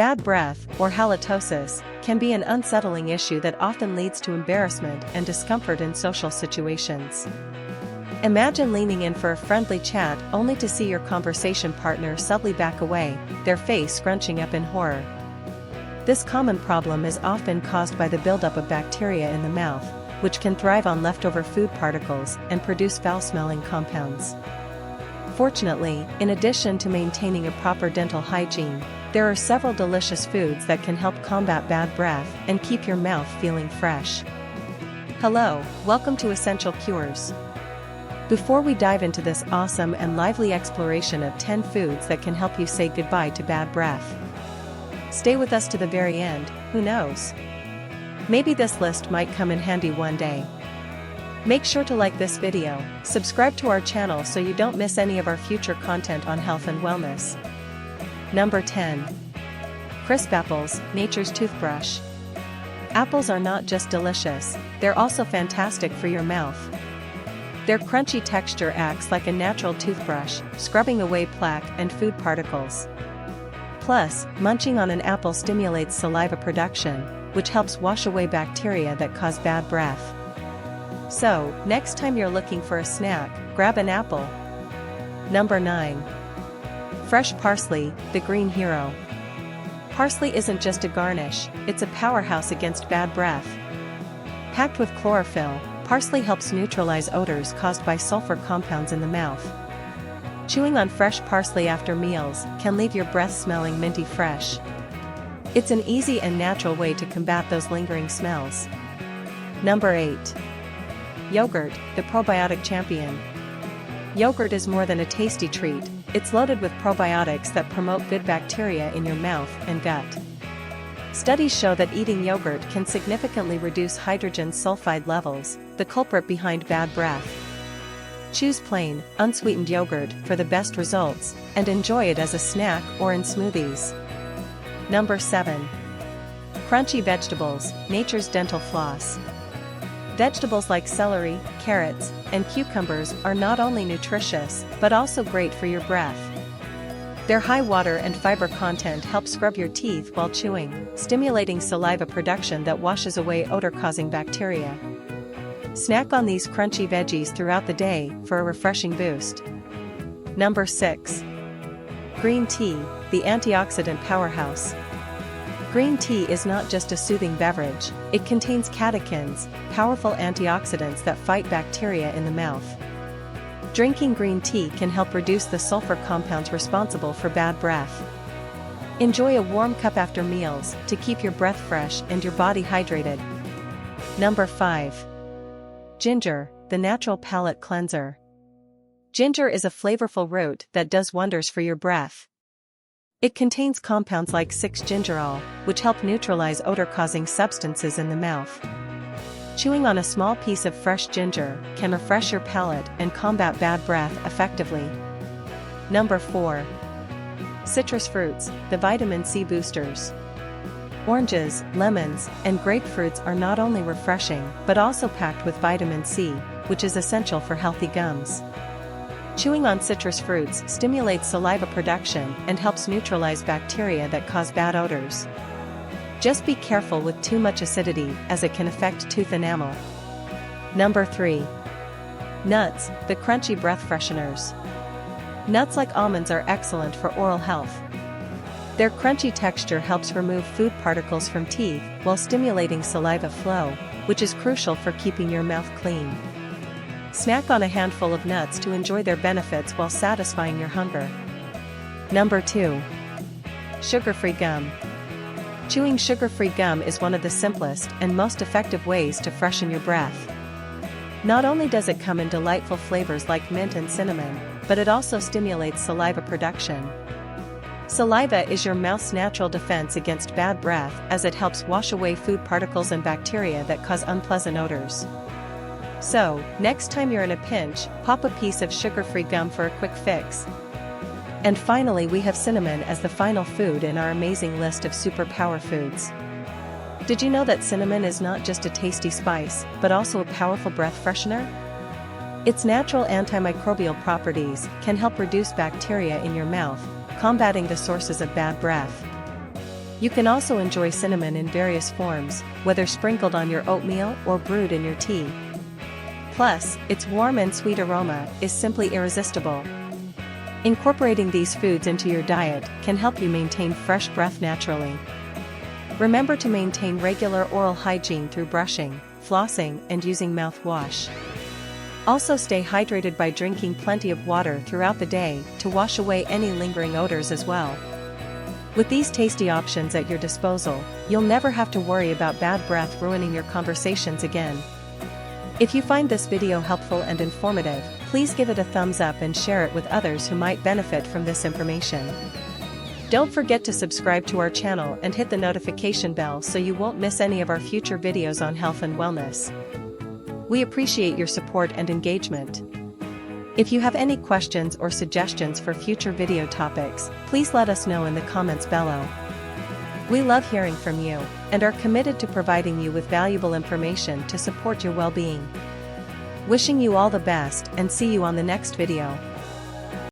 Bad breath, or halitosis, can be an unsettling issue that often leads to embarrassment and discomfort in social situations. Imagine leaning in for a friendly chat only to see your conversation partner subtly back away, their face scrunching up in horror. This common problem is often caused by the buildup of bacteria in the mouth, which can thrive on leftover food particles and produce foul-smelling compounds. Fortunately, in addition to maintaining a proper dental hygiene, there are several delicious foods that can help combat bad breath and keep your mouth feeling fresh. Hello, welcome to Essential Cures. Before we dive into this awesome and lively exploration of 10 foods that can help you say goodbye to bad breath, stay with us to the very end. Who knows? Maybe this list might come in handy one day. Make sure to like this video, subscribe to our channel so you don't miss any of our future content on health and wellness. Number 10. Crisp apples, nature's toothbrush. Apples are not just delicious, they're also fantastic for your mouth. Their crunchy texture acts like a natural toothbrush, scrubbing away plaque and food particles. Plus, munching on an apple stimulates saliva production, which helps wash away bacteria that cause bad breath. So, next time you're looking for a snack, grab an apple. Number 9. Fresh parsley, the green hero. Parsley isn't just a garnish, it's a powerhouse against bad breath. Packed with chlorophyll, parsley helps neutralize odors caused by sulfur compounds in the mouth. Chewing on fresh parsley after meals can leave your breath smelling minty fresh. It's an easy and natural way to combat those lingering smells. Number 8. Yogurt, the probiotic champion. Yogurt is more than a tasty treat, it's loaded with probiotics that promote good bacteria in your mouth and gut. Studies show that eating yogurt can significantly reduce hydrogen sulfide levels, the culprit behind bad breath. Choose plain, unsweetened yogurt for the best results, and enjoy it as a snack or in smoothies. Number 7. Crunchy vegetables, nature's dental floss. Vegetables like celery, carrots, and cucumbers are not only nutritious, but also great for your breath. Their high water and fiber content helps scrub your teeth while chewing, stimulating saliva production that washes away odor-causing bacteria. Snack on these crunchy veggies throughout the day for a refreshing boost. Number 6. Green tea, the antioxidant powerhouse. Green tea is not just a soothing beverage, it contains catechins, powerful antioxidants that fight bacteria in the mouth. Drinking green tea can help reduce the sulfur compounds responsible for bad breath. Enjoy a warm cup after meals to keep your breath fresh and your body hydrated. Number 5. Ginger, the natural palate cleanser. Ginger is a flavorful root that does wonders for your breath. It contains compounds like 6-gingerol, which help neutralize odor-causing substances in the mouth. Chewing on a small piece of fresh ginger can refresh your palate and combat bad breath effectively. Number 4. Citrus fruits, the vitamin C boosters. Oranges, lemons, and grapefruits are not only refreshing but also packed with vitamin C, which is essential for healthy gums. Chewing on citrus fruits stimulates saliva production and helps neutralize bacteria that cause bad odors. Just be careful with too much acidity as it can affect tooth enamel. Number 3. Nuts, the crunchy breath fresheners. Nuts like almonds are excellent for oral health. Their crunchy texture helps remove food particles from teeth while stimulating saliva flow, which is crucial for keeping your mouth clean. Snack on a handful of nuts to enjoy their benefits while satisfying your hunger. Number 2. Sugar-free gum. Chewing sugar-free gum is one of the simplest and most effective ways to freshen your breath. Not only does it come in delightful flavors like mint and cinnamon, but it also stimulates saliva production. Saliva is your mouth's natural defense against bad breath as it helps wash away food particles and bacteria that cause unpleasant odors. So, next time you're in a pinch, pop a piece of sugar-free gum for a quick fix. And finally, we have cinnamon as the final food in our amazing list of superpower foods. Did you know that cinnamon is not just a tasty spice, but also a powerful breath freshener? Its natural antimicrobial properties can help reduce bacteria in your mouth, combating the sources of bad breath. You can also enjoy cinnamon in various forms, whether sprinkled on your oatmeal or brewed in your tea. Plus, its warm and sweet aroma is simply irresistible. Incorporating these foods into your diet can help you maintain fresh breath naturally. Remember to maintain regular oral hygiene through brushing, flossing, and using mouthwash. Also stay hydrated by drinking plenty of water throughout the day to wash away any lingering odors as well. With these tasty options at your disposal, you'll never have to worry about bad breath ruining your conversations again. If you find this video helpful and informative, please give it a thumbs up and share it with others who might benefit from this information. Don't forget to subscribe to our channel and hit the notification bell so you won't miss any of our future videos on health and wellness. We appreciate your support and engagement. If you have any questions or suggestions for future video topics, please let us know in the comments below. We love hearing from you, and are committed to providing you with valuable information to support your well-being. Wishing you all the best and see you on the next video.